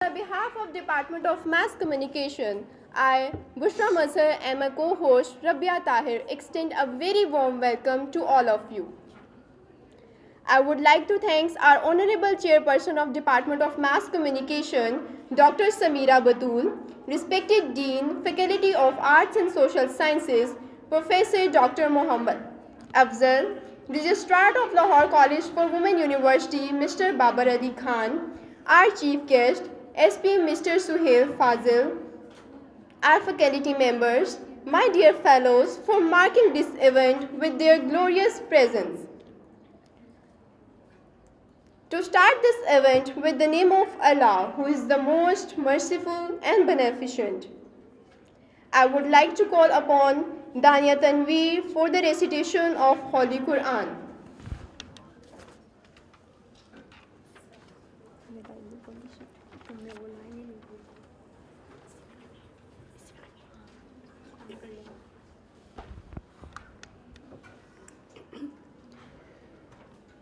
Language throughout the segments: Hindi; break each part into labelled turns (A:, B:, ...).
A: on behalf of Department of Mass Communication, I, Bushra Mazhar, and my co-host Rabia Tahir extend a very warm welcome to all of you. I would like to thank our Honorable Chairperson of Department of Mass Communication, Dr. Samira Batul, respected Dean, Faculty of Arts and Social Sciences, Professor Dr. Mohammad Afzal, Registrar of Lahore College for Women University, Mr. Babar Ali Khan, our Chief Guest, SP Mr. Suhail Fazil, our faculty members, my dear fellows, for marking this event with their glorious presence. To start this event with the name of Allah, who is the most merciful and beneficent, I would like to call upon Dania Tanveer for the recitation of Holy Quran.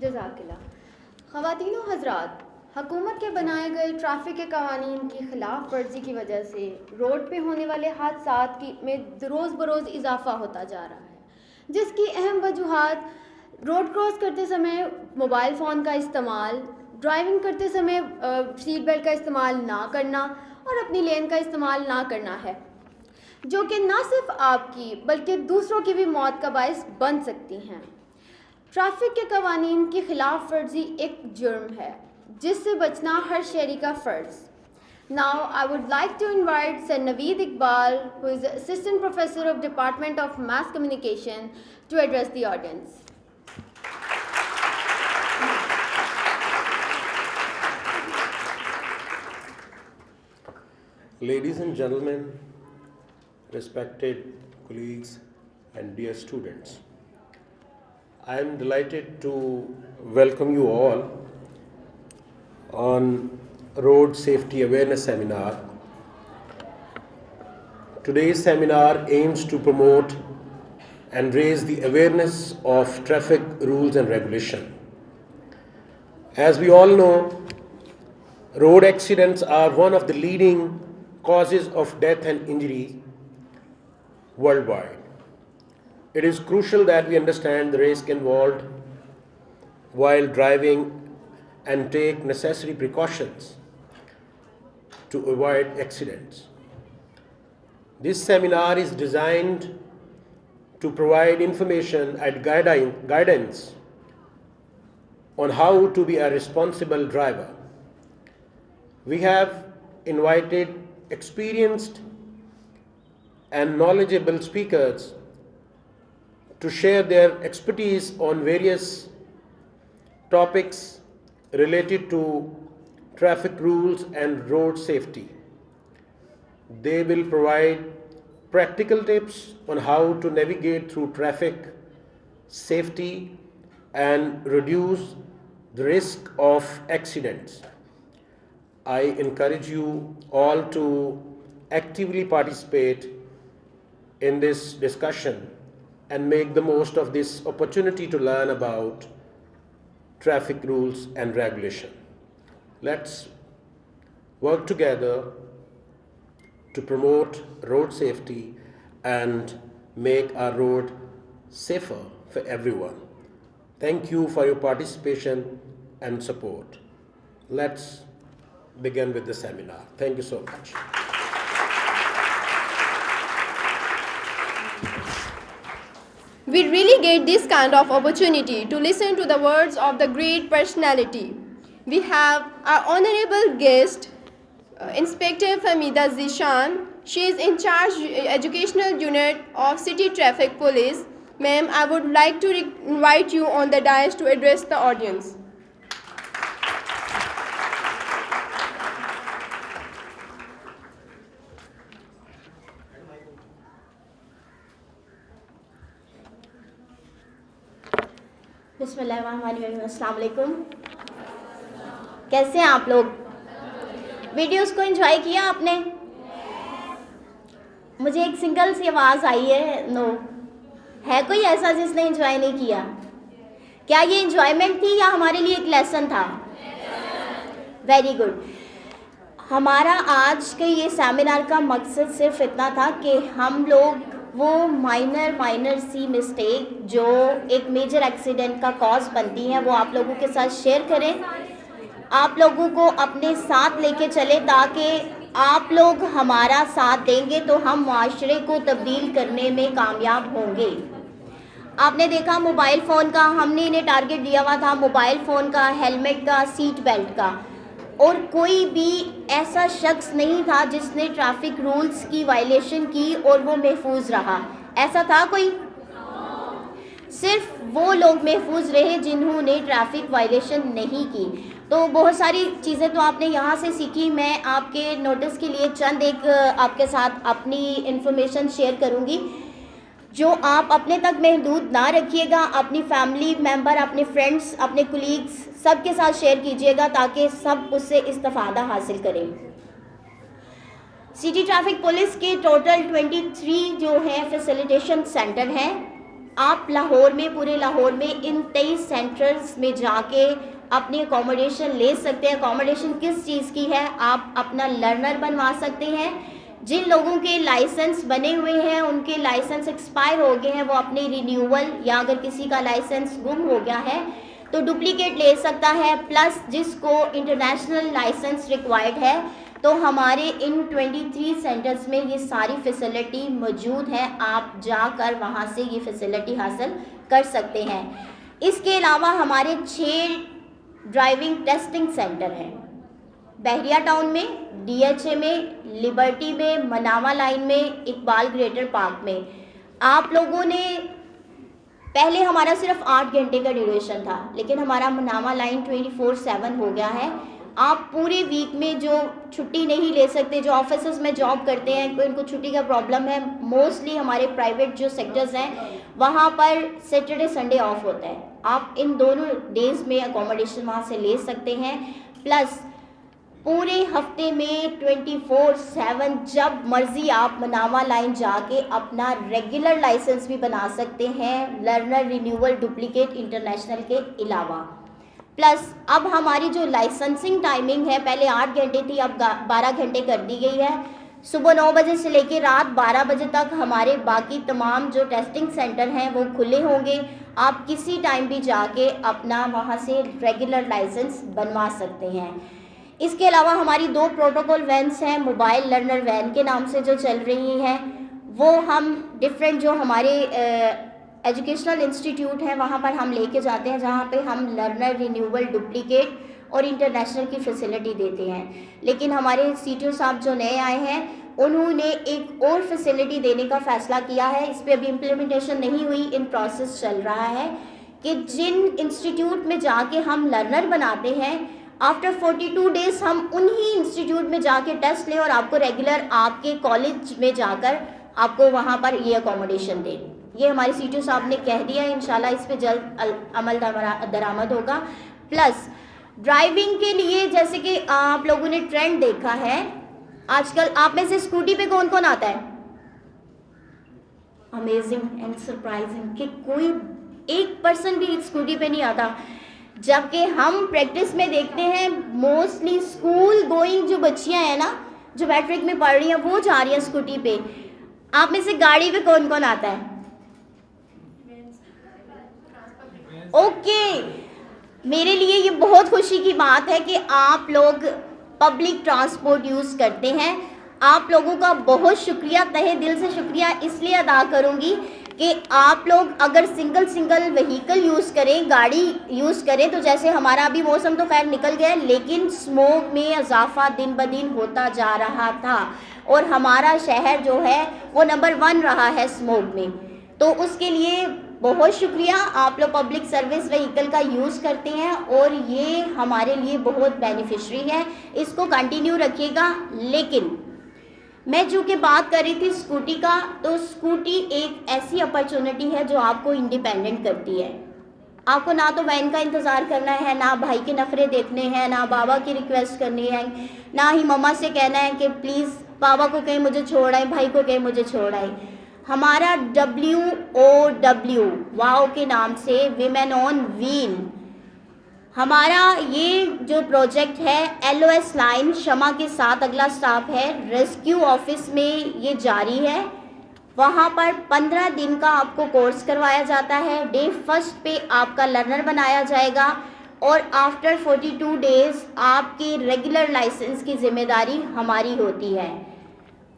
B: जज़ाकिल्लाह। ख़वातीन व हज़रात, हुकूमत के बनाए गए ट्रैफिक के कवानीन की खिलाफ वर्जी की वजह से रोड पे होने वाले हादसात की में रोज़ बरोज़ इजाफ़ा होता जा रहा है, जिसकी अहम वजूहात रोड क्रॉस करते समय मोबाइल फ़ोन का इस्तेमाल, ड्राइविंग करते समय सीट बेल्ट का इस्तेमाल ना करना और अपनी लेन का इस्तेमाल ना करना है, जो कि ना सिर्फ आपकी बल्कि दूसरों की भी मौत का बायस बन सकती हैं। ट्रैफिक के कवानीन की खिलाफ वर्जी एक जुर्म है जिससे बचना हर शहरी का फ़र्ज़। Now I would like to invite Sir Naveed Iqbal, who is Assistant Professor of Department of Mass Communication, to address the audience.
C: Ladies and gentlemen, respected colleagues and dear students, I am delighted to welcome you all on Road Safety Awareness Seminar. Today's seminar aims to promote and raise the awareness of traffic rules and regulation. As we all know, road accidents are one of the leading causes of death and injury worldwide. It is crucial that we understand the risk involved while driving and take necessary precautions to avoid accidents. This seminar is designed to provide information and guidance on how to be a responsible driver. We have invited experienced and knowledgeable speakers to share their expertise on various topics related to traffic rules and road safety. They will provide practical tips on how to navigate through traffic safety and reduce the risk of accidents. I encourage you all to actively participate in this discussion and make the most of this opportunity to learn about traffic rules and regulation. Let's work together to promote road safety and make our road safer for everyone. Thank you for your participation and support. Let's begin with the seminar. Thank you so much.
A: We really get this kind of opportunity to listen to the words of the great personality. We have our honorable guest, Inspector Famida Zishan. She is in charge educational unit of City Traffic Police. Ma'am, I would like to invite you on the dais to address the audience.
D: बिस्मिल्लाहिर्रहमानिर्रहीम, अस्सलाम वालेकुम। कैसे हैं आप लोग? वीडियोस को एंजॉय किया आपने? मुझे एक सिंगल सी आवाज़ आई है, नो। है कोई ऐसा जिसने एंजॉय नहीं किया? क्या ये एंजॉयमेंट थी या हमारे लिए एक लेसन था? Very good. हमारा आज के ये सेमिनार का मकसद सिर्फ इतना था कि हम लोग वो माइनर सी मिस्टेक जो एक मेजर एक्सीडेंट का कॉज बनती हैं वो आप लोगों के साथ शेयर करें, आप लोगों को अपने साथ लेके चले, ताकि आप लोग हमारा साथ देंगे तो हम माशरे को तब्दील करने में कामयाब होंगे। आपने देखा मोबाइल फ़ोन का, हमने इन्हें टारगेट दिया हुआ था मोबाइल फ़ोन का, हेलमेट का, सीट बेल्ट का, और कोई भी ऐसा शख्स नहीं था जिसने ट्रैफिक रूल्स की वायलेशन की और वो महफूज रहा। ऐसा था कोई? सिर्फ वो लोग महफूज रहे जिन्होंने ट्रैफिक वायलेशन नहीं की। तो बहुत सारी चीज़ें तो आपने यहाँ से सीखी। मैं आपके नोटिस के लिए चंद एक आपके साथ अपनी इन्फॉर्मेशन शेयर करूँगी जो आप अपने तक महदूद ना रखिएगा, अपनी फैमिली मेम्बर, अपने फ्रेंड्स, अपने कुलीग्स सबके साथ शेयर कीजिएगा ताकि सब उससे इस्तिफ़ादा हासिल करें। सिटी ट्रैफिक पुलिस के टोटल 23 जो हैं फैसिलिटेशन सेंटर हैं। आप लाहौर में, पूरे लाहौर में इन 23 सेंटर्स में जाके अपनी अकोमोडेशन ले सकते हैं। अकोमोडेशन किस चीज़ की है? आप अपना लर्नर बनवा सकते हैं। जिन लोगों के लाइसेंस बने हुए हैं, उनके लाइसेंस एक्सपायर हो गए हैं, वो अपनी रिन्यूअल, या अगर किसी का लाइसेंस गुम हो गया है तो डुप्लीकेट ले सकता है। प्लस जिसको इंटरनेशनल लाइसेंस रिक्वायर्ड है, तो हमारे इन 23 सेंटर्स में ये सारी फैसिलिटी मौजूद है। आप जाकर वहाँ से ये फैसिलिटी हासिल कर सकते हैं। इसके अलावा हमारे 6 ड्राइविंग टेस्टिंग सेंटर हैं, बहरिया टाउन में, DHA में, लिबर्टी में, मनावा लाइन में, इकबाल ग्रेटर पार्क में। आप लोगों ने पहले हमारा सिर्फ 8 घंटे का ड्यूरेशन था, लेकिन हमारा मनावा लाइन 24/7 हो गया है। आप पूरे वीक में जो छुट्टी नहीं ले सकते, जो ऑफिस में जॉब करते हैं, कोई उनको छुट्टी का प्रॉब्लम है, मोस्टली हमारे प्राइवेट जो सेक्टर्स हैं वहाँ पर सैटरडे संडे ऑफ होता है। आप इन दोनों डेज़ में अकोमोडेशन वहाँ से ले सकते हैं। प्लस पूरे हफ्ते में 24/7 जब मर्ज़ी आप मनावा लाइन जाके अपना रेगुलर लाइसेंस भी बना सकते हैं, लर्नर, रिन्यूअल, डुप्लीकेट, इंटरनेशनल के अलावा। प्लस अब हमारी जो लाइसेंसिंग टाइमिंग है, पहले 8 घंटे थी, अब 12 घंटे कर दी गई है। सुबह 9 बजे से लेकर रात 12 बजे तक हमारे बाकी तमाम जो टेस्टिंग सेंटर हैं वो खुले होंगे। आप किसी टाइम भी जाके अपना वहाँ से रेगुलर लाइसेंस बनवा सकते हैं। इसके अलावा हमारी 2 प्रोटोकॉल वैन्स हैं, मोबाइल लर्नर वैन के नाम से जो चल रही हैं, वो हम डिफरेंट जो हमारे एजुकेशनल इंस्टीट्यूट हैं वहाँ पर हम लेके जाते हैं, जहाँ पे हम लर्नर, रिन्यूअल, डुप्लीकेट और इंटरनेशनल की फैसिलिटी देते हैं। लेकिन हमारे CTO साहब जो नए आए हैं उन्होंने एक और फैसिलिटी देने का फ़ैसला किया है। इस पर अभी इम्प्लीमेंटेशन नहीं हुई, इन प्रोसेस चल रहा है कि जिन इंस्टीट्यूट में जाके हम लर्नर बनाते हैं आफ्टर 42 डेज़ हम उन्हीं इंस्टीट्यूट में जाके टेस्ट लें और आपको रेगुलर आपके कॉलेज में जाकर आपको वहाँ पर ये अकोमोडेशन दें। ये हमारे CTO साहब ने कह दिया है, इंशाल्लाह इस पे जल्द अमल दरामद होगा। प्लस ड्राइविंग के लिए जैसे कि आप लोगों ने ट्रेंड देखा है, आजकल आप में से स्कूटी पे कौन कौन आता है? अमेजिंग एंड सरप्राइजिंग कि कोई एक पर्सन भी स्कूटी पे नहीं आता, जबकि हम प्रैक्टिस में देखते हैं मोस्टली स्कूल गोइंग जो बच्चियां हैं ना, जो मैट्रिक में पढ़ रही हैं, वो जा रही हैं स्कूटी पे। आप में से गाड़ी पे कौन कौन आता है? ओके, मेरे लिए ये बहुत खुशी की बात है कि आप लोग पब्लिक ट्रांसपोर्ट यूज़ करते हैं। आप लोगों का बहुत शुक्रिया, तहे दिल से शुक्रिया इसलिए अदा करूँगी कि आप लोग अगर सिंगल व्हीकल यूज़ करें, गाड़ी यूज़ करें, तो जैसे हमारा अभी मौसम तो खैर निकल गया है, लेकिन स्मोक में इजाफा दिन ब दिन होता जा रहा था और हमारा शहर जो है वो नंबर 1 रहा है स्मोक में। तो उसके लिए बहुत शुक्रिया, आप लोग पब्लिक सर्विस व्हीकल का यूज़ करते हैं और ये हमारे लिए बहुत बेनिफिशरी है, इसको कंटिन्यू रखिएगा। लेकिन मैं चूँकि बात कर रही थी स्कूटी का, तो स्कूटी एक ऐसी अपॉर्चुनिटी है जो आपको इंडिपेंडेंट करती है। आपको ना तो वैन का इंतज़ार करना है, ना भाई के नखरे देखने हैं, ना बाबा की रिक्वेस्ट करनी है, ना ही मम्मा से कहना है कि प्लीज़ बाबा को कहीं मुझे छोड़ आए, भाई को कहीं मुझे छोड़ आए। हमारा WOW वाओ के नाम से विमेन ऑन व्हील, हमारा ये जो प्रोजेक्ट है LOS लाइन शमा के साथ अगला स्टॉप है रेस्क्यू ऑफिस में, ये जारी है। वहाँ पर 15 दिन का आपको कोर्स करवाया जाता है। डे 1 पे आपका लर्नर बनाया जाएगा और आफ्टर 42 डेज़ आपके रेगुलर लाइसेंस की जिम्मेदारी हमारी होती है।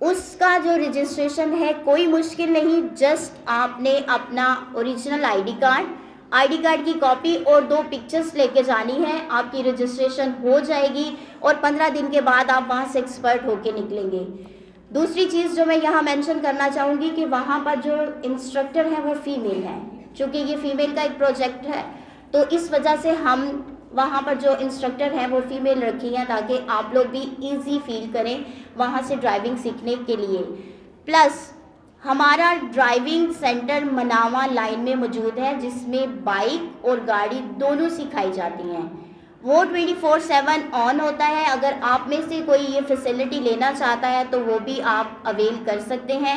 D: उसका जो रजिस्ट्रेशन है कोई मुश्किल नहीं, जस्ट आपने अपना ओरिजिनल आईडी कार्ड की कॉपी और 2 पिक्चर्स लेके जानी है, आपकी रजिस्ट्रेशन हो जाएगी और 15 दिन के बाद आप वहाँ से एक्सपर्ट होके निकलेंगे। दूसरी चीज़ जो मैं यहाँ मेंशन करना चाहूँगी कि वहाँ पर जो इंस्ट्रक्टर हैं वो फीमेल है। चूँकि ये फीमेल का एक प्रोजेक्ट है तो इस वजह से हम वहाँ पर जो इंस्ट्रक्टर हैं वो फीमेल रखी हैं ताकि आप लोग भी ईजी फील करें वहाँ से ड्राइविंग सीखने के लिए। प्लस हमारा ड्राइविंग सेंटर मनावा लाइन में मौजूद है जिसमें बाइक और गाड़ी दोनों सिखाई जाती हैं। वो 24/7 ऑन होता है। अगर आप में से कोई ये फैसिलिटी लेना चाहता है तो वो भी आप अवेल कर सकते हैं।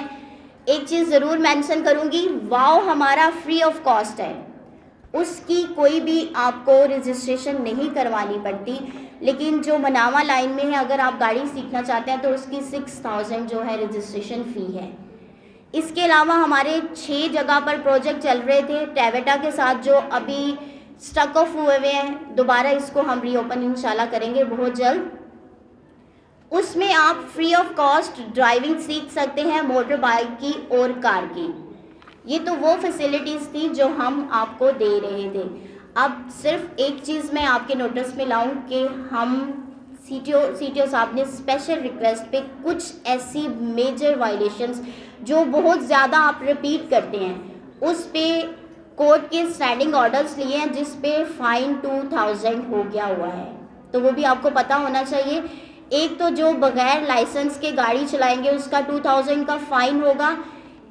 D: एक चीज़ ज़रूर मेंशन करूँगी, वाओ हमारा फ्री ऑफ कॉस्ट है, उसकी कोई भी आपको रजिस्ट्रेशन नहीं करवानी पड़ती। लेकिन जो मनावा लाइन में है अगर आप गाड़ी सीखना चाहते हैं तो उसकी 6000 जो है रजिस्ट्रेशन फ़ी है। इसके अलावा हमारे 6 जगह पर प्रोजेक्ट चल रहे थे टोयोटा के साथ जो अभी स्टक ऑफ हुए हैं, दोबारा इसको हम रीओपन इंशाल्लाह करेंगे बहुत जल्द। उसमें आप फ्री ऑफ कॉस्ट ड्राइविंग सीख सकते हैं मोटर बाइक की और कार की। ये तो वो फैसिलिटीज़ थी जो हम आपको दे रहे थे। अब सिर्फ एक चीज़ मैं आपके नोटिस में लाऊं कि हम CTO साहब ने स्पेशल रिक्वेस्ट पे कुछ ऐसी मेजर वायलेशंस जो बहुत ज़्यादा आप रिपीट करते हैं उस पे कोर्ट के स्टैंडिंग ऑर्डर्स लिए हैं जिस पे फाइन 2000 हो गया हुआ है, तो वो भी आपको पता होना चाहिए। एक तो जो बगैर लाइसेंस के गाड़ी चलाएंगे उसका 2000 का फ़ाइन होगा।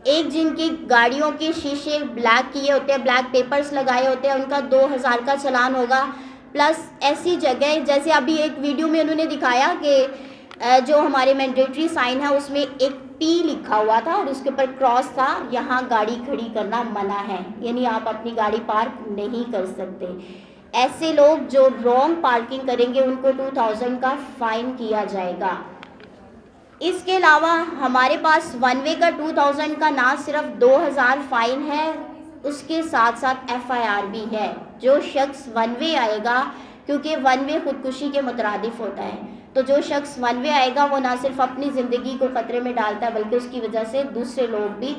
D: एक जिनकी गाड़ियों के शीशे ब्लैक किए होते हैं, ब्लैक पेपर्स लगाए होते हैं, उनका 2000 का चालान होगा। प्लस ऐसी जगह जैसे अभी एक वीडियो में उन्होंने दिखाया कि जो हमारे मैंडेटरी साइन है उसमें एक P लिखा हुआ था और उसके ऊपर क्रॉस था, यहाँ गाड़ी खड़ी करना मना है, यानी आप अपनी गाड़ी पार्क नहीं कर सकते। ऐसे लोग जो रॉन्ग पार्किंग करेंगे उनको 2000 का फ़ाइन किया जाएगा। इसके अलावा हमारे पास 1 वे का 2000 का ना सिर्फ 2000 फ़ाइन है, उसके साथ साथ FIR भी है। जो शख्स 1 वे आएगा, क्योंकि 1 वे खुदकुशी के मुतरादिफ होता है, तो जो शख्स 1 वे आएगा वो ना सिर्फ अपनी ज़िंदगी को ख़तरे में डालता है बल्कि उसकी वजह से दूसरे लोग भी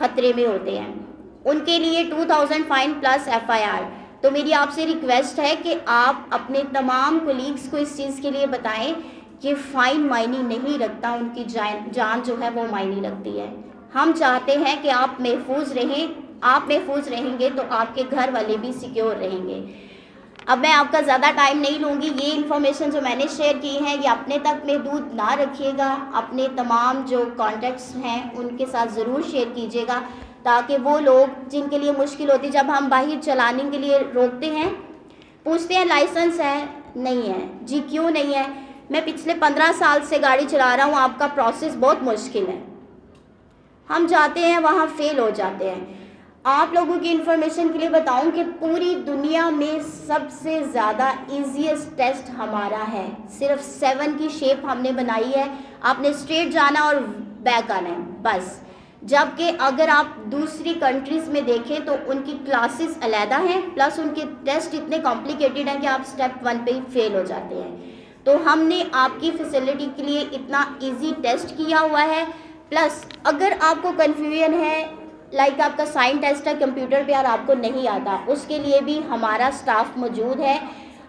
D: ख़तरे में होते हैं। उनके लिए 2000 फ़ाइन प्लस FIR। तो मेरी आपसे रिक्वेस्ट है कि आप अपने तमाम कोलीग्स को इस चीज़ के लिए बताएं कि फ़ाइन मायने नहीं रखता, उनकी जान जो है वो मायने रखती है। हम चाहते हैं कि आप महफूज रहें, आप महफूज रहेंगे तो आपके घर वाले भी सिक्योर रहेंगे। अब मैं आपका ज़्यादा टाइम नहीं लूँगी। ये इन्फॉर्मेशन जो मैंने शेयर की है ये अपने तक महदूद ना रखिएगा, अपने तमाम जो कॉन्टैक्ट्स हैं उनके साथ ज़रूर शेयर कीजिएगा, ताकि वो लोग जिनके लिए मुश्किल होती, जब हम बाहर चलाने के लिए रोकते हैं, पूछते हैं लाइसेंस है, नहीं है जी, क्यों नहीं है, मैं पिछले 15 साल से गाड़ी चला रहा हूँ, आपका प्रोसेस बहुत मुश्किल है। हम जाते हैं वहाँ फेल हो जाते हैं। आप लोगों की इन्फॉर्मेशन के लिए बताऊं कि पूरी दुनिया में सबसे ज़्यादा ईजीएस्ट टेस्ट हमारा है। सिर्फ 7 की शेप हमने बनाई है, आपने स्ट्रेट जाना और बैक आना है बस। जबकि अगर आप दूसरी कंट्रीज़ में देखें तो उनकी क्लासेस अलहदा हैं, प्लस उनके टेस्ट इतने कॉम्प्लिकेटेड हैं कि आप स्टेप 1 पे ही फेल हो जाते हैं। तो हमने आपकी फैसिलिटी के लिए इतना इजी टेस्ट किया हुआ है। प्लस अगर आपको कन्फ्यूजन है, लाइक आपका साइन टेस्ट है कंप्यूटर पे और आपको नहीं आता, उसके लिए भी हमारा स्टाफ मौजूद है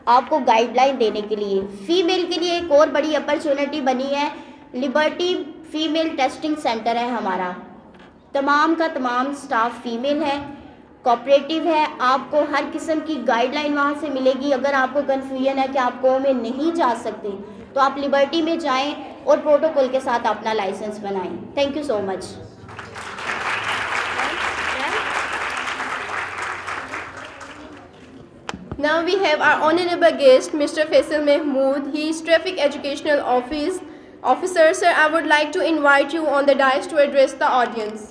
D: आपको गाइडलाइन देने के लिए। फ़ीमेल के लिए एक और बड़ी अपॉर्चुनिटी बनी है, लिबर्टी फ़ीमेल टेस्टिंग सेंटर है हमारा। तमाम का तमाम स्टाफ फ़ीमेल है, कोऑपरेटिव है, आपको हर किस्म की गाइडलाइन वहाँ से मिलेगी। अगर आपको कन्फ्यूजन है कि आप को में नहीं जा सकते तो आप लिबर्टी में जाएं और प्रोटोकॉल के साथ अपना लाइसेंस बनाएं। Thank you so much.
A: Now we have our honorable guest, Mr. Faisal Mahmood. He is Traffic Educational Officer. Sir, I would like to invite you on the dais to address the audience.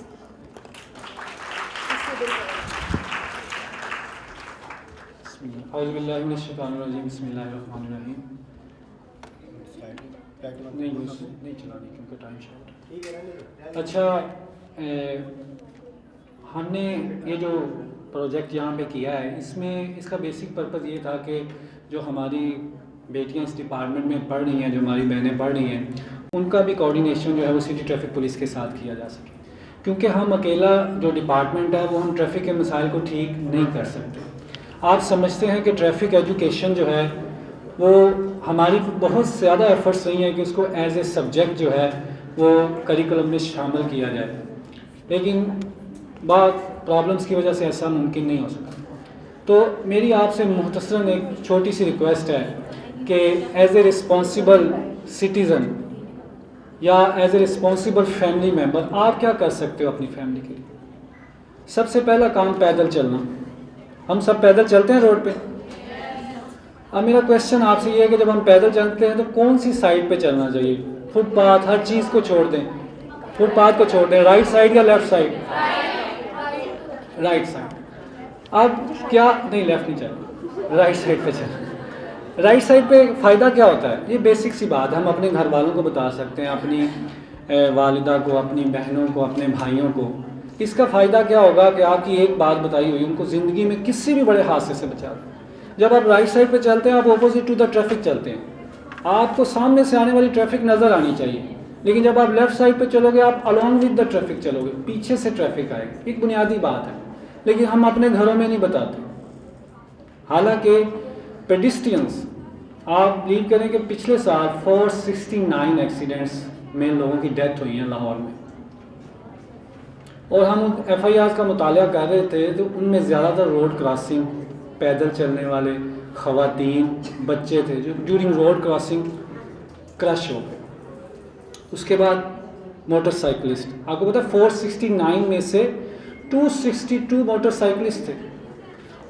E: अच्छा, हमने ये जो प्रोजेक्ट यहाँ पे किया है, इसमें इसका बेसिक पर्पज़ ये था कि जो हमारी बेटियाँ इस डिपार्टमेंट में पढ़ रही हैं, जो हमारी बहनें पढ़ रही हैं, उनका भी कोऑर्डिनेशन जो है वो सिटी ट्रैफिक पुलिस के साथ किया जा सके। क्योंकि हम अकेला जो डिपार्टमेंट है वो हम ट्रैफिक के मसाइल को ठीक नहीं कर सकते। आप समझते हैं कि ट्रैफिक एजुकेशन जो है वो हमारी बहुत ज़्यादा एफर्ट्स रही हैं कि उसको एज ए सब्जेक्ट जो है वो करिकुलम में शामिल किया जाए, लेकिन बहुत प्रॉब्लम्स की वजह से ऐसा मुमकिन नहीं हो सका। तो मेरी आपसे मुख्तसरन एक छोटी सी रिक्वेस्ट है कि एज ए रिस्पॉन्सिबल सिटीज़न या as a responsible family member आप क्या कर सकते हो अपनी फैमिली के लिए। सबसे पहला काम पैदल चलना। हम सब पैदल चलते हैं रोड पे। अब मेरा क्वेश्चन आपसे ये है कि जब हम पैदल चलते हैं तो कौन सी साइड पे चलना चाहिए? फुटपाथ, हर चीज़ को छोड़ दें, फुटपाथ को छोड़ दें, राइट साइड या लेफ़्ट साइड? Right side. अब क्या नहीं, लेफ़्ट नहीं चलना, राइट साइड पे चलना। राइट साइड पे फ़ायदा क्या होता है? ये बेसिक सी बात हम अपने घर वालों को बता सकते हैं, अपनी वालिदा को, अपनी बहनों को, अपने भाइयों को। इसका फ़ायदा क्या होगा कि आपकी एक बात बताई हुई उनको ज़िंदगी में किसी भी बड़े हादसे से बचा दें। जब आप राइट साइड पे चलते हैं, आप ऑपोजिट टू द ट्रैफिक चलते हैं, आपको सामने से आने वाली ट्रैफिक नज़र आनी चाहिए। लेकिन जब आप लेफ़्ट साइड पे चलोगे, आप अलॉन्ग विद द ट्रैफिक चलोगे, पीछे से ट्रैफिक आएगी। एक बुनियादी बात है, लेकिन हम अपने घरों में नहीं बताते। हालांकि पेडिस्ट्रियंस, आप बिलीव करें कि पिछले साल 469 एक्सीडेंट्स में लोगों की डेथ हुई है लाहौर में, और हम FIR का मुताला कर रहे थे तो उनमें ज़्यादातर रोड क्रॉसिंग, पैदल चलने वाले ख़वातीन, बच्चे थे जो ड्यूरिंग रोड क्रॉसिंग क्रश हो गए। उसके बाद मोटरसाइकिलिस्ट, आपको पता है 469 में से 262 मोटरसाइकिलिस्ट थे,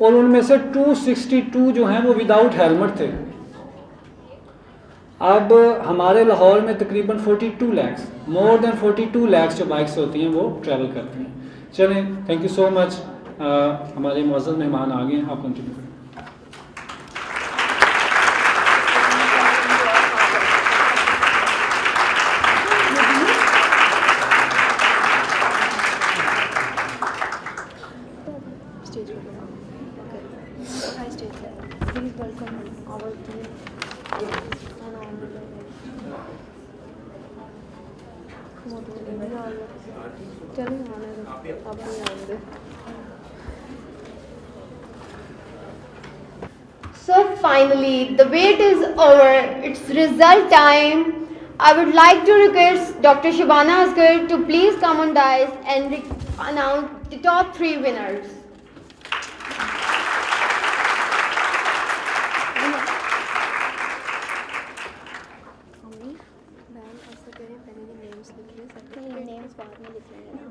E: और उनमें से 262 जो हैं वो विदाउट हेलमेट थे। अब हमारे लाहौर में तकरीबन 42 लाख, मोर देन 42 लाख जो बाइक्स होती हैं वो ट्रैवल करती हैं। चलें, थैंक यू सो मच। हमारे मुअज़्ज़ज़ मेहमान आ गए हैं, आप कंटिन्यू करें।
A: finally, the wait is over. It's result time. I would like to request Dr. Shabana Asghar to please come on dais and announce the top 3 winners.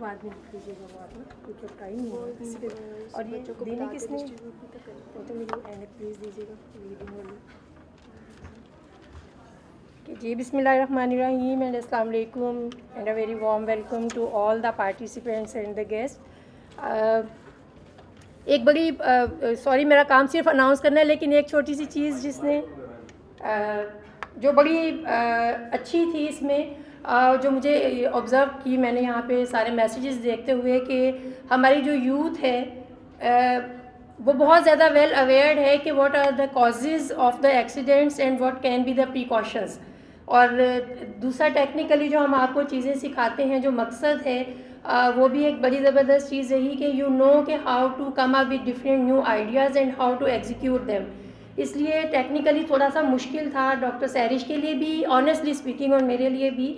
F: बाद में लिख लीजिएगा बाद में क्योंकि टाइम नहीं है। और ये देने किसने तो मेरी एंड प्लीज़ दीजिएगा रीडिंग वाली कि जी बिस्मिल्लाहिर्रहमानिर्रहीम एंड अस्सलाम वालेकुम and a very warm welcome to all the participants and the guest. एक बड़ी सॉरी मेरा काम सिर्फ अनाउंस करना है, लेकिन एक छोटी सी चीज़ जिसने जो बड़ी अच्छी थी इसमें जो मुझे ऑब्ज़र्व की मैंने यहाँ पे सारे मैसेजेस देखते हुए कि हमारी जो यूथ है वो बहुत ज़्यादा वेल अवेयर्ड है कि what are the causes of the accidents and what can be the precautions. और दूसरा टेक्निकली जो हम आपको चीज़ें सिखाते हैं, जो मकसद है वो भी एक बड़ी ज़बरदस्त चीज़ रही कि यू नो कि how to come up with different new ideas and how to execute them. इसलिए टेक्निकली थोड़ा सा मुश्किल था डॉक्टर सैरिश के लिए भी, ऑनेस्टली स्पीकिंग, और मेरे लिए भी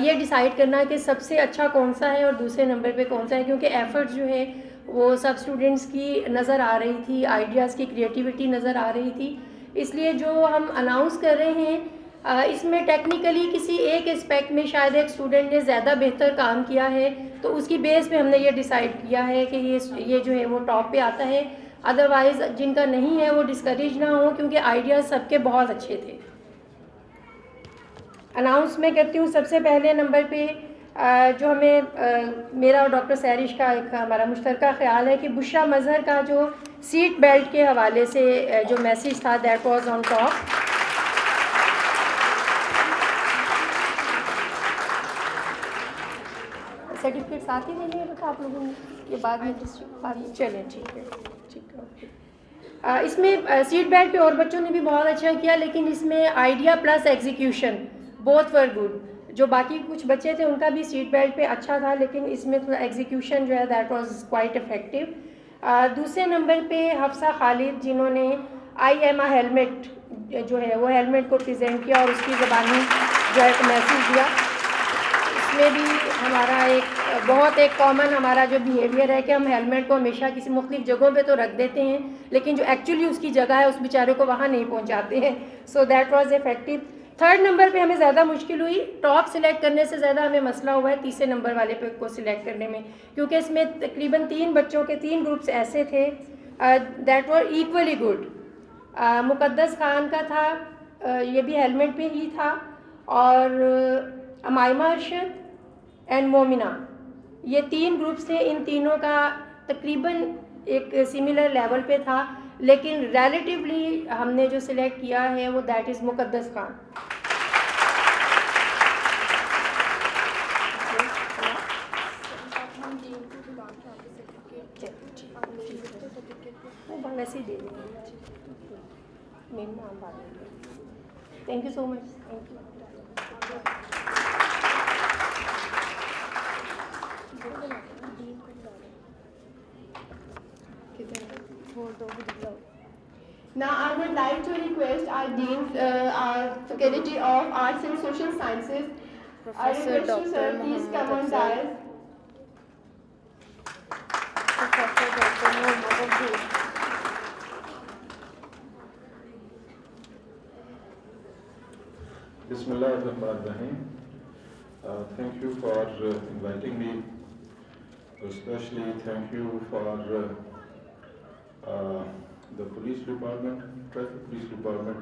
F: ये डिसाइड करना कि सबसे अच्छा कौन सा है और दूसरे नंबर पे कौन सा है, क्योंकि एफ़र्ट जो है वो सब स्टूडेंट्स की नज़र आ रही थी, आइडियाज़ की क्रिएटिविटी नज़र आ रही थी। इसलिए जो हम अनाउंस कर रहे हैं इसमें टेक्निकली किसी एक एस्पेक्ट में शायद एक स्टूडेंट ने ज़्यादा बेहतर काम किया है, तो उसकी बेस पे हमने ये डिसाइड किया है कि ये जो है वो टॉप पे आता है। अदरवाइज़ जिनका नहीं है वो डिस्करेज ना हो, क्योंकि आइडियाज़ सबके बहुत अच्छे थे। अनाउंस मैं करती हूँ सबसे पहले नंबर पे जो हमें मेरा और डॉक्टर सैरिश का एक हमारा मुश्तरका ख्याल है कि बुशरा मज़हर का जो सीट बेल्ट के हवाले से जो मैसेज था that was on top. Certificate साथ ही देने हैं आप लोगों ने, ये बाद में चलें, ठीक है ठीक है। इसमें सीट बेल्ट पे और बच्चों ने भी बहुत अच्छा किया, लेकिन इसमें idea plus execution both were good. जो बाकी कुछ बच्चे थे उनका भी सीट बेल्ट पे अच्छा था, लेकिन इसमें थोड़ा एग्जीक्यूशन जो है दैट वाज क्वाइट इफेक्टिव। दूसरे नंबर पे हफ्सा खालिद, जिन्होंने आई एम अ हेलमेट जो है वो हेलमेट को प्रेजेंट किया और उसकी ज़बानी जो है मैसेज दिया। इसमें भी हमारा एक कॉमन हमारा जो बिहेवियर है कि हम हेलमेट को हमेशा किसी मुख्तलिफ जगहों पे तो रख देते हैं, लेकिन जो एक्चुअली उसकी जगह है उस बेचारे को वहाँ नहीं पहुँचाते हैं। So that was effective. Third number पे हमें ज़्यादा मुश्किल हुई, टॉप सिलेक्ट करने से ज़्यादा हमें मसला हुआ है तीसरे नंबर वाले पे को सिलेक्ट करने में, क्योंकि इसमें तकरीबन 3 बच्चों के 3 ग्रुप्स ऐसे थे that were equally good. Muqaddas Khan का था, ये भी हेलमेट पे ही था, और अमाइमा अरशद एंड मोमिना, ये 3 ग्रुप्स थे। इन तीनों का तकरीबन एक सिमिलर लेवल पे था, लेकिन रिलेटिवली हमने जो सिलेक्ट किया है वो दैट इज़ मुकद्दस खान। वैसे ही दे देंगे, मेन नाम बात। Thank you so much, thank you.
A: Now I would like to request our Dean, our Faculty of Arts and Social Sciences,
B: Professor
A: I request you, sir,
B: Dr.
A: please come on
B: Mohammed
A: dais.
B: Professor Dr. Mohammed Abdul.
G: Bismillahirrahmanirrahim. Thank you for inviting me. Especially thank you for the police department, traffic police department.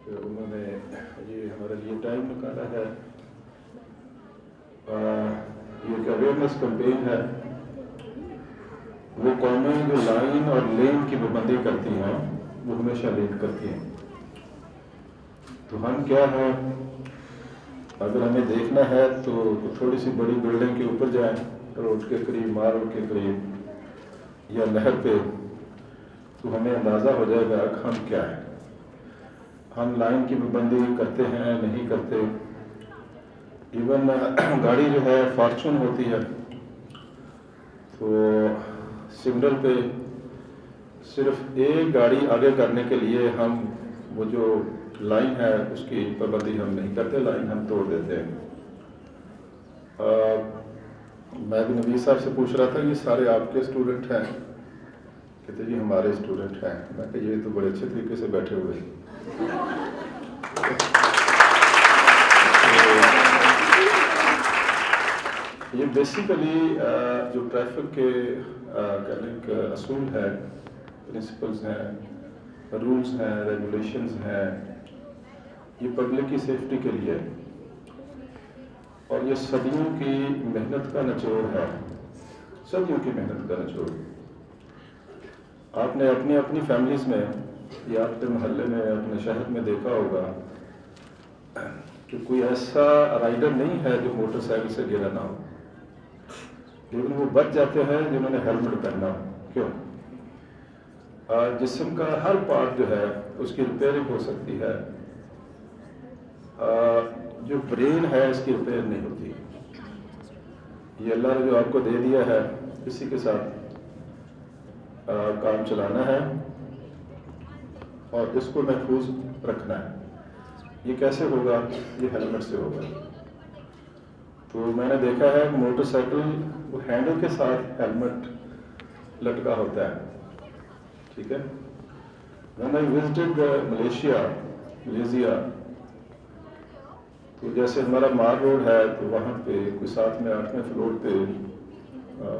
G: उन्होंने ये हमारे लिए टाइम निकाला है। ये एक अवेयरनेस कैंपेन है। वो कौमें जो लाइन और लेन की पाबंदी करती हैं वो हमेशा लेट करती हैं। तो हम क्या है, अगर हमें देखना है तो थोड़ी सी बड़ी बिल्डिंग के ऊपर जाएं, रोड के करीब, मार रोड के करीब या नहर पे, तो हमें अंदाज़ा हो जाएगा कि हम क्या है। हम लाइन की पाबंदी करते हैं नहीं करते। इवन गाड़ी जो है फॉर्चून होती है तो सिग्नल पे सिर्फ एक गाड़ी आगे करने के लिए हम वो जो लाइन है उसकी पाबंदी हम नहीं करते, लाइन हम तोड़ देते हैं। मैं भी नबी साहब से पूछ रहा था ये सारे आपके स्टूडेंट हैं? कहते जी हमारे स्टूडेंट हैं। मैं कहा ये तो बड़े अच्छे तरीके से बैठे हुए हैं। ये बेसिकली जो ट्रैफिक के कहने के असूल है, प्रिंसिपल्स हैं, रूल्स हैं, रेगुलेशंस हैं, ये पब्लिक की सेफ्टी के लिए और ये सदियों की मेहनत का निचोड़ है, सदियों की मेहनत का निचोड़। आपने अपनी अपनी फैमिलीज में या अपने मोहल्ले में, अपने शहर में देखा होगा कि कोई ऐसा राइडर नहीं है जो मोटरसाइकिल से गिरा ना हो, लेकिन वो बच जाते हैं जिन्होंने हेलमेट पहना हो। क्यों? जिस्म का हर पार्ट जो है उसकी रिपेयरिंग हो सकती है, जो ब्रेन है इसकी रिपेयर नहीं होती। ये अल्लाह ने जो आपको दे दिया है इसी के साथ काम चलाना है और इसको महफूज रखना है। ये कैसे होगा? ये हेलमेट से होगा। तो मैंने देखा है मोटरसाइकिल वो हैंडल के साथ हेलमेट लटका होता है, ठीक है। When I visited मलेशिया, तो जैसे हमारा मार रोड है तो वहाँ पे कोई 7 में 8वें फ्लोर पे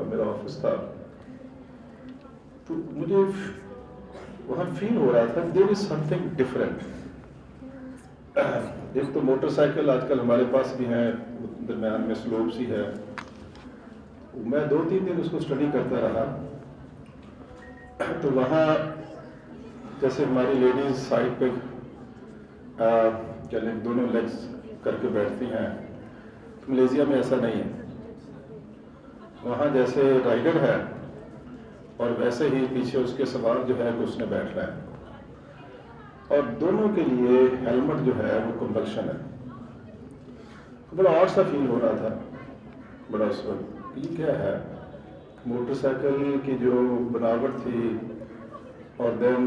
G: मेरा ऑफिस था, तो मुझे वहाँ फील हो रहा था देयर इज समथिंग डिफरेंट। एक तो मोटरसाइकिल आजकल हमारे पास भी है, दरम्यान में स्लोप सी है। मैं 2-3 दिन उसको स्टडी करता रहा, तो वहाँ जैसे हमारी लेडीज साइड पे चलें दोनों लेग्स करके बैठती हैं, तो मलेशिया में ऐसा नहीं है। वहाँ जैसे राइडर है और वैसे ही पीछे उसके सवार जो है उसने बैठना है, और दोनों के लिए हेलमेट जो है वो कंपल्शन है। तो बड़ा और सा फील हो रहा था, बड़ा उस वक्त ये क्या है, मोटरसाइकिल की जो बनावट थी और then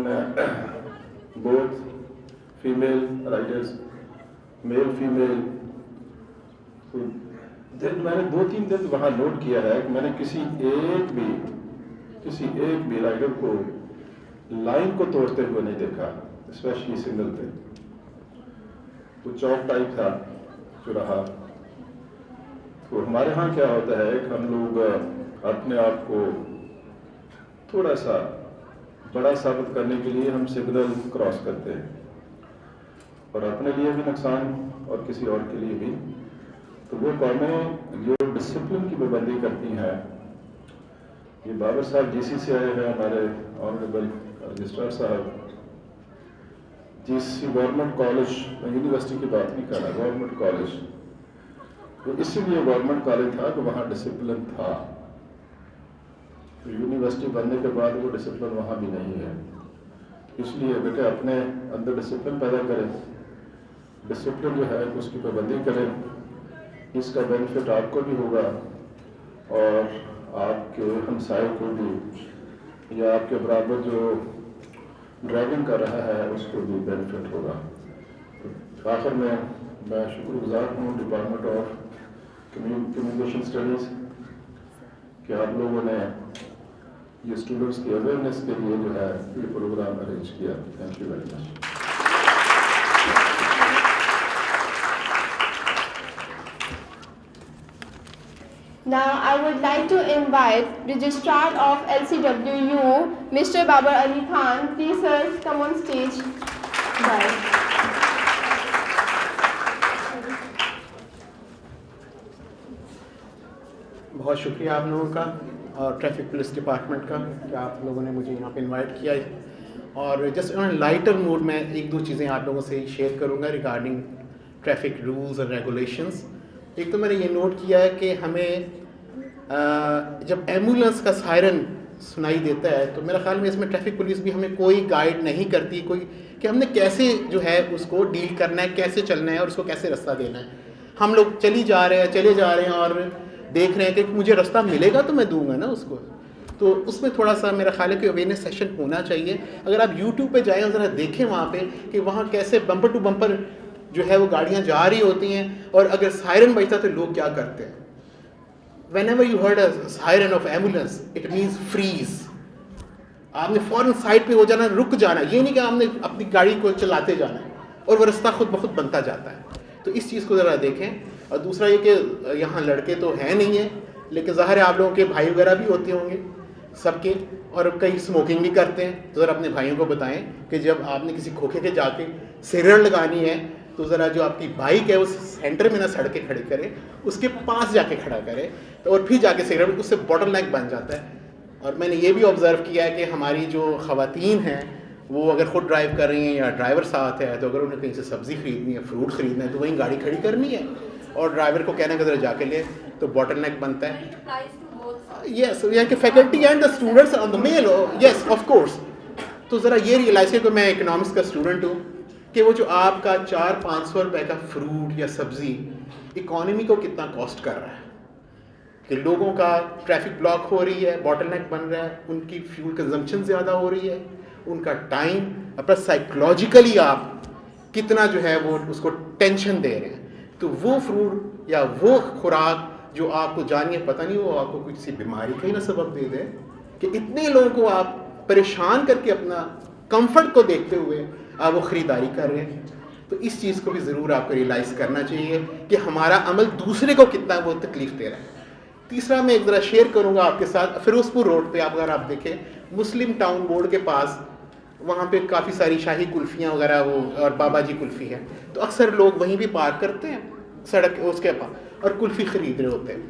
G: both female riders, male female. तो देन मैंने 2-3 दिन वहाँ नोट किया है कि मैंने किसी एक भी राइडर को लाइन को तोड़ते हुए नहीं देखा, स्पेशली सिग्नल पे। वो चौक टाइप था चौराहा। तो हमारे यहाँ क्या होता है कि हम लोग अपने आप को थोड़ा सा बड़ा साबित करने के लिए हम सिग्नल क्रॉस करते हैं, और अपने लिए भी नुकसान और किसी और के लिए भी। तो वो कौमें जो डिसिप्लिन की पाबंदी करती हैं, ये बाबर साहब जीसी से आए हैं, हमारे ऑनरेबल रजिस्ट्रार साहब, जीसी गवर्नमेंट कॉलेज, यूनिवर्सिटी की बात नहीं कर रहा, गवर्नमेंट कॉलेज। तो इसीलिए गवर्नमेंट कॉलेज था कि वहाँ डिसिप्लिन था। तो यूनिवर्सिटी बनने के बाद वो डिसिप्लिन वहाँ भी नहीं है। इसलिए बेटे अपने अंदर डिसिप्लिन पैदा करें, डिसिप्लिन जो है उसकी पाबंदी करें, इसका बेनिफिट आपको भी होगा और आपके हमसायों को भी, या आपके बराबर जो ड्राइविंग कर रहा है उसको भी बेनिफिट होगा। तो आखिर में मैं शुक्रगुजार हूँ डिपार्टमेंट ऑफ कम्युनिकेशन स्टडीज़ कि आप लोगों ने ये स्टूडेंट्स की अवेयरनेस के लिए जो है ये प्रोग्राम अरेंज किया। Thank you very much.
A: Now I would like to invite Registrar of LCWU, Mr. Babar Ali Khan. Please sir, come on stage. Bye.
H: बहुत शुक्रिया आप लोगों का और ट्रैफिक पुलिस डिपार्टमेंट का कि आप लोगों ने मुझे यहाँ पे इनवाइट किया है। और जस्ट ऑन लाइटर मूड में 1-2 चीज़ें आप लोगों से शेयर करूँगा रिगार्डिंग ट्रैफिक रूल्स और रेगुलेशंस। एक तो मैंने ये नोट किया है कि हमें जब एम्बुलेंस का सायरन सुनाई देता है तो मेरा ख्याल में इसमें ट्रैफिक पुलिस भी हमें कोई गाइड नहीं करती, कोई कि हमने कैसे जो है उसको डील करना है, कैसे चलना है और उसको कैसे रास्ता देना है। हम लोग चले जा रहे हैं और देख रहे हैं कि मुझे रास्ता मिलेगा तो मैं दूंगा ना उसको। तो उसमें थोड़ा सा मेरा ख्याल है कि अवेयरनेस सेशन होना चाहिए। अगर आप यूट्यूब पे जाएँ और ज़रा देखें वहाँ पे कि वहाँ कैसे बम्पर टू बम्पर जो है वो गाड़ियाँ जा रही होती हैं, और अगर सायरन बजता तो लोग क्या करते हैं। Whenever you heard a siren of ambulance, it means freeze. आपने फ़ौरन साइड पे हो जाना, रुक जाना, ये नहीं कि आपने अपनी गाड़ी को चलाते जाना है, और वो रास्ता खुद ब खुद बनता जाता है। तो इस चीज़ को ज़रा देखें। और दूसरा ये कि यहाँ लड़के तो हैं नहीं है, लेकिन ज़ाहिर है आप लोगों के भाई वगैरह भी होते होंगे सबके, और कई स्मोकिंग भी करते हैं। तो ज़रा अपने भाइयों को बताएं कि जब आपने किसी खोखे के जाके सिगरेट लगानी है तो ज़रा जो आपकी बाइक है उस सेंटर में ना सड़क के खड़ी करें, उसके पास जाके खड़ा करें, तो और फिर जाके सिगरेट, उससे बॉटल नेक बन जाता है। और मैंने ये भी ऑब्ज़र्व किया है कि हमारी जो ख़वातीन हैं वो अगर ख़ुद ड्राइव कर रही हैं या ड्राइवर साथ है, तो अगर उन्हें कहीं से सब्ज़ी ख़रीदनी है, फ्रूट ख़रीदना है, तो वहीं गाड़ी खड़ी करनी है और ड्राइवर को कहना है कि ज़रा जाके ले, तो बॉटल नेक बनता है। यस, यानी कि faculty and the students on the mail, yes of course. तो ज़रा ये रियलाइज़ है कि मैं इकोनॉमिक्स का स्टूडेंट हूँ कि वो जो आपका 400-500 रुपये का फ्रूट या सब्ज़ी इकॉनमी को कितना कॉस्ट कर रहा है, कि लोगों का ट्रैफिक ब्लॉक हो रही है, बॉटल नेक बन रहा है, उनकी फ्यूल कंजम्पशन ज़्यादा हो रही है, उनका टाइम, अपना साइकोलॉजिकली आप कितना जो है वो उसको टेंशन दे रहे हैं। तो वो फ्रूट या वो खुराक जो आपको जानिए पता नहीं वो आपको किसी बीमारी का ही ना सबब दे दे, कि इतने लोगों को आप परेशान करके अपना कंफर्ट को देखते हुए आप वो ख़रीदारी कर रहे हैं। तो इस चीज़ को भी ज़रूर आपको रियलाइज़ करना चाहिए कि हमारा अमल दूसरे को कितना वो तकलीफ़ दे रहा है। तीसरा मैं एक ज़रा शेयर करूँगा आपके साथ, फिरोज़पुर रोड पे आप अगर आप देखें, मुस्लिम टाउन बोर्ड के पास वहाँ पे काफ़ी सारी शाही कुल्फ़ियाँ वगैरह वो और बाबा जी कुल्फ़ी है, तो अक्सर लोग वहीं भी पार्क करते हैं सड़क उसके पास और कुल्फ़ी ख़रीद रहे होते हैं,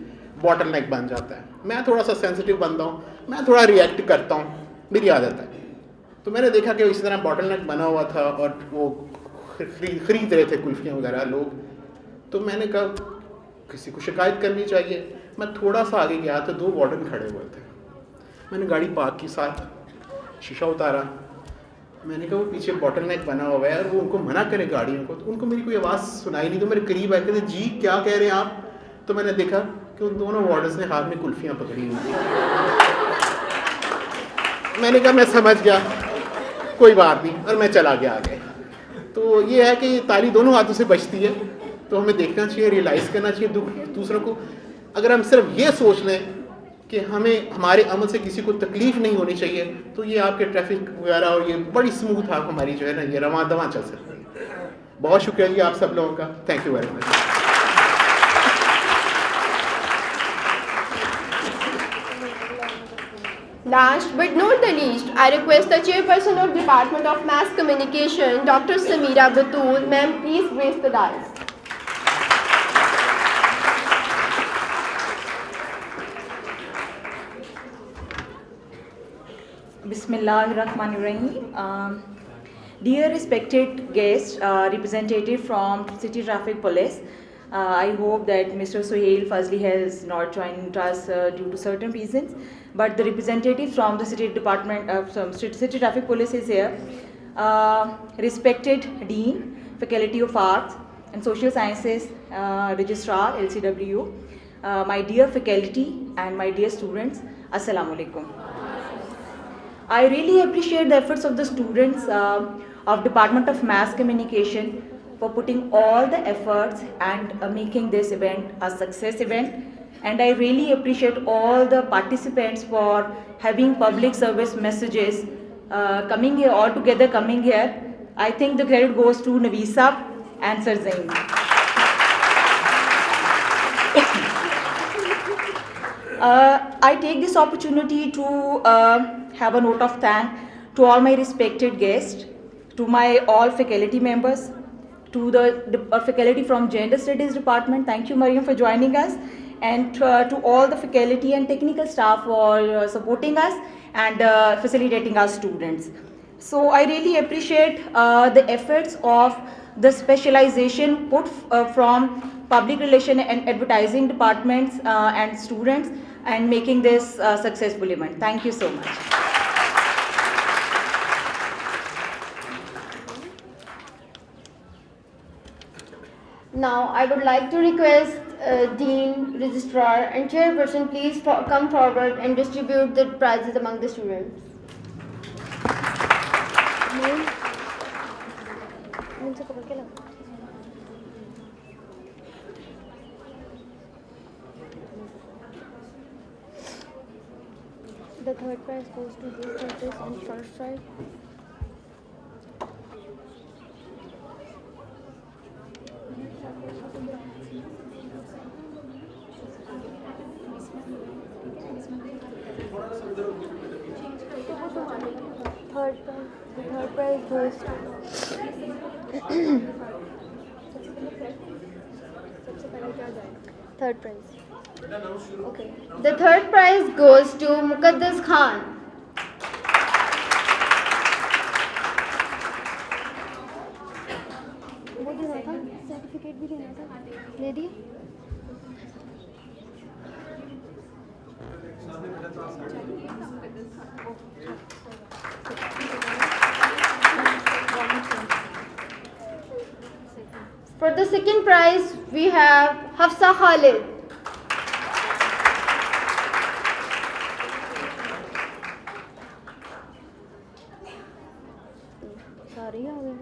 H: बॉटल नेक बन जाता है। मैं थोड़ा सा सेंसिटिव बंदा हूँ, मैं थोड़ा रिएक्ट करता हूँ, मेरी आदत है। तो मैंने देखा कि इस तरह बॉटल नेक बना हुआ था और वो खरीद रहे थे कुल्फ़ियाँ वगैरह लोग, तो मैंने कहा किसी को शिकायत करनी चाहिए। मैं थोड़ा सा आगे गया तो 2 वार्डन खड़े हुए थे, मैंने गाड़ी पार्क की, साथ शीशा उतारा, मैंने कहा वो पीछे बॉटल नेक बना हुआ है और वो उनको मना करे गाड़ियों को, तो उनको मेरी कोई आवाज़ सुनाई नहीं, तो मेरे करीब आए, कहते जी क्या कह रहे हैं आप। तो मैंने देखा कि उन दोनों वार्डर्स ने हाथ में कुल्फ़ियाँ पकड़ी हुई थी। मैंने कहा मैं समझ गया, कोई बात नहीं, और मैं चला गया आगे। तो ये है कि ताली दोनों हाथों से बचती है, तो हमें देखना चाहिए, रियलाइज़ करना चाहिए दूसरों को। अगर हम सिर्फ ये सोच लें कि हमें हमारे अमल से किसी को तकलीफ़ नहीं होनी चाहिए, तो ये आपके ट्रैफिक वगैरह और ये बड़ी स्मूथ आप हमारी जो है ना ये रवां दवां चल सकती है। बहुत शुक्रिया जी आप सब लोगों का, thank you very much.
A: Last but not the least, I request the Chairperson of Department of Mass Communication, Dr. Samira Batul, ma'am, please grace the dais.
I: Bismillahirrahmanirrahim. Dear respected guests, representative from City Traffic Police, I hope that Mr. Suhail Fazli has not joined us due to certain reasons, but the representative from the City Department of City Traffic Police is here. Respected Dean, Faculty of Arts and Social Sciences, Registrar, LCW, my dear faculty and my dear students, Assalamu alaikum. I really appreciate the efforts of the students of Department of Mass Communication for putting all the efforts and making this event a success event. And I really appreciate all the participants for having public service messages coming here, all together coming here. I think the credit goes to Navisa and Sir Zain. I take this opportunity to have a note of thanks to all my respected guests, to my all faculty members, to the faculty from Gender Studies Department. Thank you, Mariam, for joining us, and to all the faculty and technical staff for supporting us and facilitating our students. So I really appreciate the efforts of the specialization put from public relation and advertising departments and students and making this successful event. Thank you so much.
B: Now I would like to request Dean, Registrar and Chairperson please come forward and distribute the prizes among the students.
J: The third prize goes to these judges and first prize. The third prize goes third prize. Okay.
B: The third prize goes to Muqaddas Khan.
J: वो देना था, सर्टिफिकेट भी देना था, ले दिए?
B: For the second prize, we have Hafsa Khalid.
J: सारे आ गए,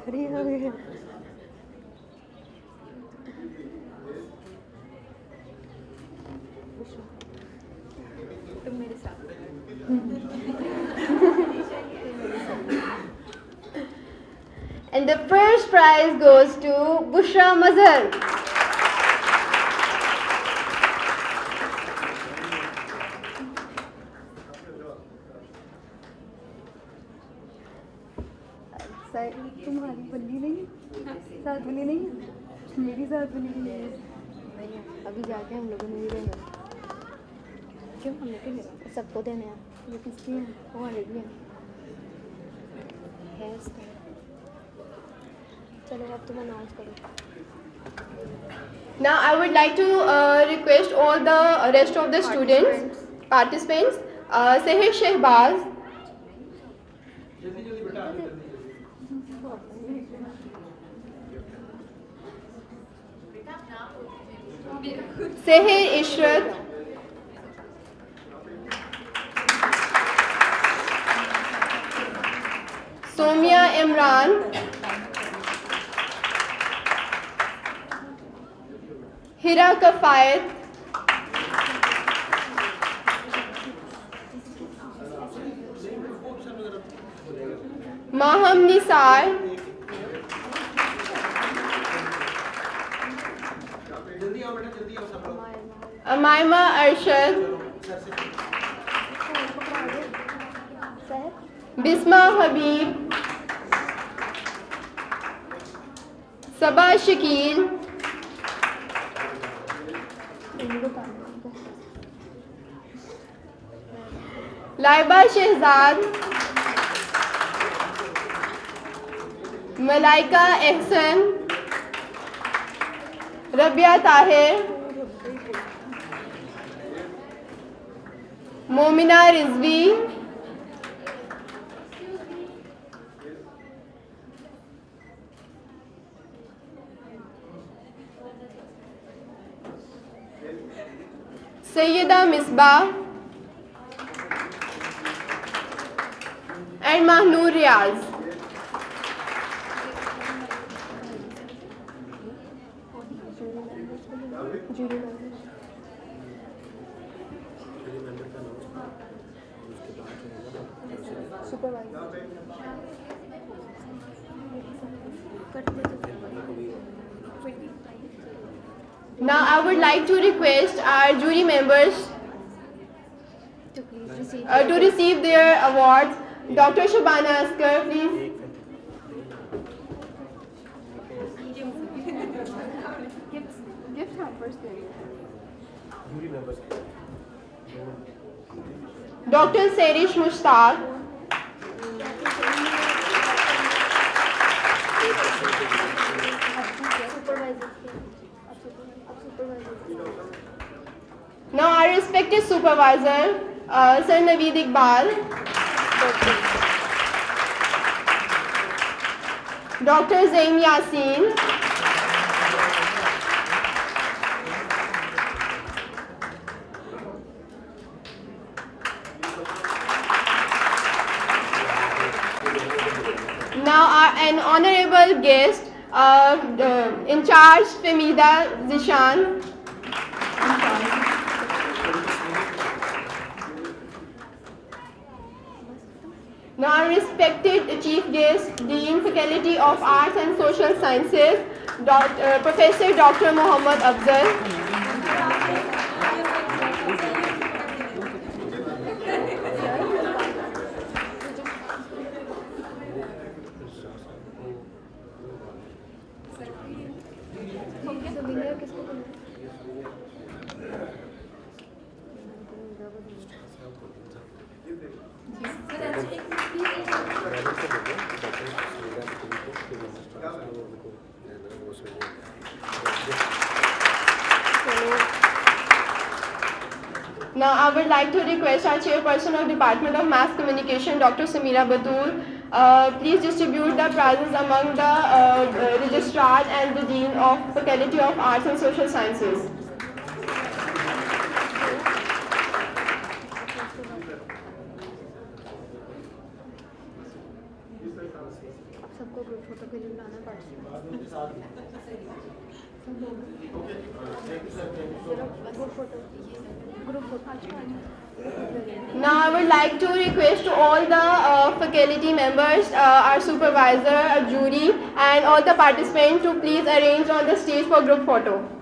J: सारे आ गए। तुम मेरे साथ।
B: And the first prize goes to Bushra Mazhar.
J: तुम्हारी बल्ली नहीं, साथ बनी नहीं, मेरी साथ बनी नहीं है। अभी जाके हम लोगों ने भी देना। क्यों हमने क्यों लेना? सबको देने हैं। ये किसकी है? वो वाले भी है। इसका। चलो अब तुम अनाउंस करो।
A: Now I would like to request all the rest of the students, participants, Seher Shehbaz, Seher Ishrat, Somia Imran, Hira Kafayat, Maham Nisar, Amaima Arshad, Bisma Habib, Sabah Shakil, Laiba Shehzad, Malaika Ehsan, Rabia Tahir, Momina Rizvi, Sayyida Misbah and Mahnoor Riaz. Now I would like to request our jury members to receive their awards. Dr. Shabana Askar, please. Gift hampers. Dr. Serish Mushtaq. Now our respected supervisor, Sir Naveed Iqbal, Dr. Zain Yasin, Now an honorable guest, in charge Femida Zishan. Now respected chief guest, Dean Faculty of Arts and Social Sciences, Professor Dr. Muhammad Afzal. Now I would like to request our chairperson of Department of Mass Communication, Dr. Samira Batul, please distribute the prizes among the registrar and the dean of Faculty of Arts and Social Sciences.
J: सबको ग्रुप फोटो के लिए बुलाना पड़ता
A: Now I would like to request to all the faculty members, our supervisor, our jury and all the participants to please arrange on the stage for group photo.